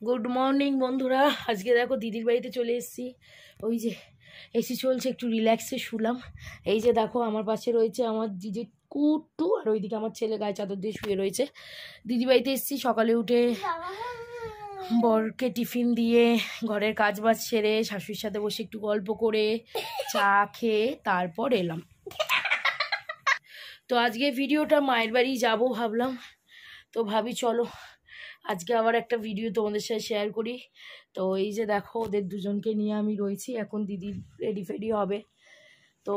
Good morning বন্ধুরা। আজকে দেখো দিদির বাড়িতে চলে এসেছি। ওই যে এসি চলছে, একটু রিল্যাক্সে শুলাম। এই যে দেখো আমার পাশে রয়েছে আমার দিদির কুট্টু, আর ওইদিকে আমার ছেলে গায়ে চাদর দিয়ে শুয়ে রয়েছে। দিদি বাড়িতে এসেছি সকালে উঠে, বরকে টিফিন দিয়ে ঘরের কাজ বাজ সেরে শাশুড়ির সাথে বসে একটু গল্প করে চা খেয়ে তারপর এলাম। তো আজকে ভিডিওটা মায়ের বাড়ি যাবো ভাবলাম, তো ভাবি চলো আজকে আবার একটা ভিডিও তোমাদের সাথে শেয়ার করি। তো এই যে দেখো ওদের দুজনকে নিয়ে আমি রয়েছি, এখন দিদি রেডি ফেডি হবে। তো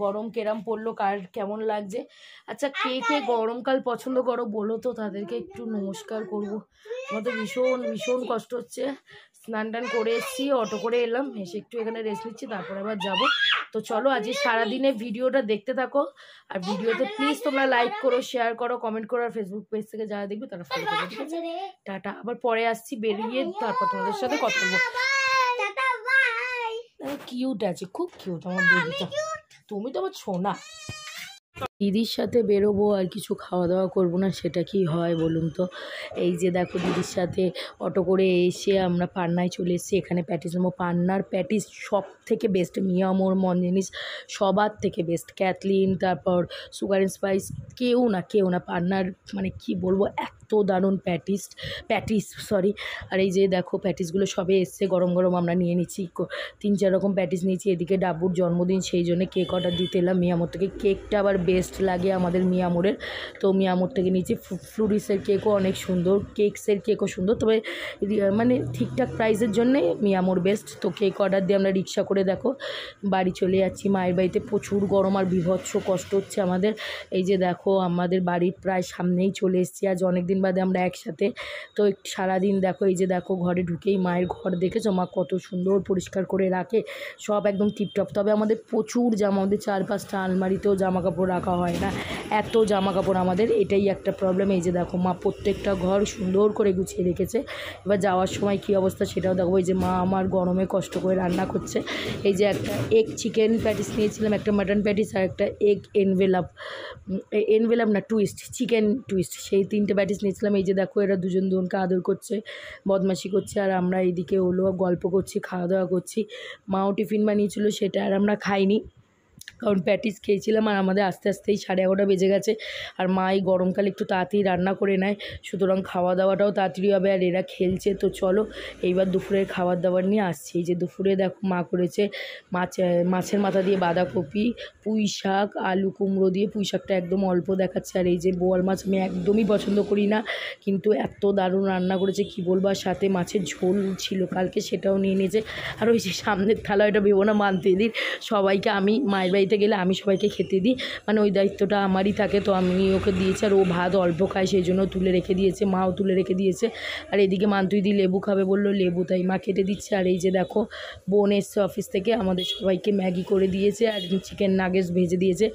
গরম কেরাম পড়লো, কার কেমন লাগছে? আচ্ছা, কে কে গরমকাল পছন্দ করো বলো তো, তাদেরকে একটু নমস্কার করবো। আমার তো ভীষণ ভীষণ কষ্ট হচ্ছে। স্নান টান করে এসেছি, অটো করে এলাম, এসে একটু এখানে রেস্ট নিচ্ছি, তারপর আবার যাবো। তো চলো আজকে সারাদিনে ভিডিওটা দেখতে থাকো। আর ভিডিওতে প্লিজ তোমরা লাইক করো, শেয়ার করো, কমেন্ট করো। আর ফেসবুক পেজ থেকে যারা দেখবে তারা ফলো করো, ঠিক আছে? টাটা। আবার পরে আসছি, বেরিয়ে তারপর তোমাদের সাথে কথা বলবো। কিউট আছে, খুব কিউট আমার বেবিটা। তুমি তো আমার ছোনা। দিদির সাথে বেরোবো আর কিছু খাওয়া দাওয়া করবো না, সেটা কি হয় বলুন তো? এই যে দেখো দিদির সাথে অটো করে এসে আমরা পান্নায় চলে এসেছি। এখানে প্যাটিস নেবো। পান্নার প্যাটিস সব থেকে বেস্ট, মিয়ামোর মনজিনিস সবার থেকে বেস্ট। ক্যাথলিন, তারপর সুগার অ্যান্ড স্পাইস, কেউ না পান্নার মানে কি বলবো, এত দারুণ প্যাটিস সরি। আর এই যে দেখো প্যাটিসগুলো সবে এসছে, গরম গরম আমরা নিয়ে নিচ্ছি। 3-4 রকম প্যাটিস নিয়েছি। এদিকে ডাব্বুর জন্মদিন, সেই জন্য কেক অর্ডার দিতে এলাম মিয়ামোর থেকে। কেকটা আবার বেস্ট লাগে আমাদের মিয়ামোরের, তো মিয়ামোর থেকে নিয়েছি। ফ্লুরিসের কেকও অনেক সুন্দর, কেকসের কেকও সুন্দর, তবে মানে ঠিকঠাক প্রাইসের জন্যে মিয়ামোর বেস্ট। তো কেক অর্ডার দিয়ে আমরা রিক্সা করে দেখো বাড়ি চলে যাচ্ছি। মায়ের বাড়িতে প্রচুর গরম আর বিভৎস কষ্ট হচ্ছে আমাদের। এই যে দেখো আমাদের বাড়ির প্রায় সামনেই চলে এসেছি, আজ অনেক দিন বাদে আমরা একসাথে। তো সারাদিন দেখো, এই যে দেখো ঘরে ঢুকেই মায়ের ঘর দেখেছো, মা কত সুন্দর পরিষ্কার করে রাখে, সব একদম টিপটপ। তবে আমাদের প্রচুর জামা, আমাদের 4-5টা আলমারিতেও জামা কাপড় রাখা হয় না, এত জামা কাপড় আমাদের, এটাই একটা প্রবলেম। এই যে দেখো মা প্রত্যেকটা ঘর সুন্দর করে গুছিয়ে রেখেছে। এবার যাওয়ার সময় কী অবস্থা সেটাও দেখো। এই যে মা আমার গরমে কষ্ট করে রান্না করছে। এই যে একটা এগ চিকেন প্যাটিস নিয়েছিলাম, একটা মাটন প্যাটিস, আর একটা এগ এনভেলাপ না টুইস্ট, চিকেন টুইস্ট, সেই 3টে প্যাটিস নিয়েছিলাম। এই যে দেখো এরা দুজনকে আদর করছে, বদমাশি করছে, আর আমরা এইদিকে হলো গল্প করছি, খাওয়া দাওয়া করছি। মাও টিফিন বানিয়েছিল, সেটা আর আমরা খাইনি, কারণ প্যাটিস খেয়েছিলাম। আর আমাদের আস্তে আস্তেই 11:30 বেজে গেছে। আর মা এই গরমকালে একটু তাড়াতাড়ি রান্না করে নেয়, সুতরাং খাওয়া দাওয়াটাও তাড়াতাড়ি হবে। আর এরা খেলছে। তো চলো এইবার দুপুরের খাবার দাবার নিয়ে আসছি। এই যে দুপুরে দেখো মা করেছে মাছের মাথা দিয়ে বাঁধাকপি, পুঁই শাক, আলু কুমড়ো দিয়ে। পুঁই শাকটা একদম অল্প দেখাচ্ছে। আর এই যে বোয়াল মাছ আমি একদমই পছন্দ করি না, কিন্তু এত দারুণ রান্না করেছে কি বলবো। আর সাথে মাছের ঝোল ছিল কালকে, সেটাও নিয়ে নিয়েছে। আর ওই যে সামনের থালা, ওইটা ভেবো না মানতে দিন সবাইকে, আমি মায়ের বাড়িতে গেলে আমি সবাইকে খেতে দিই, মানে ওই দায়িত্বটা আমারই থাকে, তো আমি ওকে দিয়েছি। আর ও ভাত অল্প খায়, সেই জন্য তুলে রেখে দিয়েছে, মাও তুলে রেখে দিয়েছে। আর এদিকে মান্তুইদি লেবু খাবে বললো, লেবু তাই মা কেটে দিচ্ছে। আর এই যে দেখো বোন এসছে অফিস থেকে, আমাদের সবাইকে ম্যাগি করে দিয়েছে আর চিকেন নাগেটস ভেজে দিয়েছে।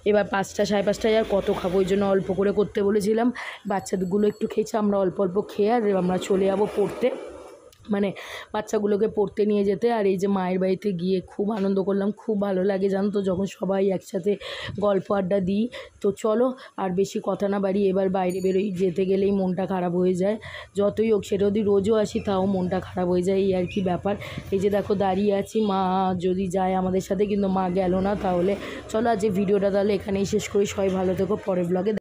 এবার 5টা 5:30টায় আর কত খাবো, ওই জন্য অল্প করে করতে বলেছিলাম। বাচ্চাগুলো একটু খেয়েছে, আমরা অল্প অল্প খেয়ে আর আমরা চলে যাবো পড়তে, মানে বাচ্চাগুলোকে পড়তে নিয়ে যেতে। আর এই যে মায়ের বাড়িতে গিয়ে খুব আনন্দ করলাম, খুব ভালো লাগে জানো তো যখন সবাই একসাথে গল্প আড্ডা দিই। তো চলো আর বেশি কথা না বাড়ি, এবার বাইরে বেরোই। যেতে গেলেই মনটা খারাপ হয়ে যায়, যতই হোক, সেটা যদি রোজও আসি তাও মনটা খারাপ হয়ে যায়, এই আর কি ব্যাপার। এই যে দেখো দাঁড়িয়ে আছি, মা যদি যায় আমাদের সাথে, কিন্তু মা গেল না। তাহলে চলো আজ ভিডিওটা তাহলে এখানেই শেষ করি। সবাই ভালো থেকো, পরের ব্লগে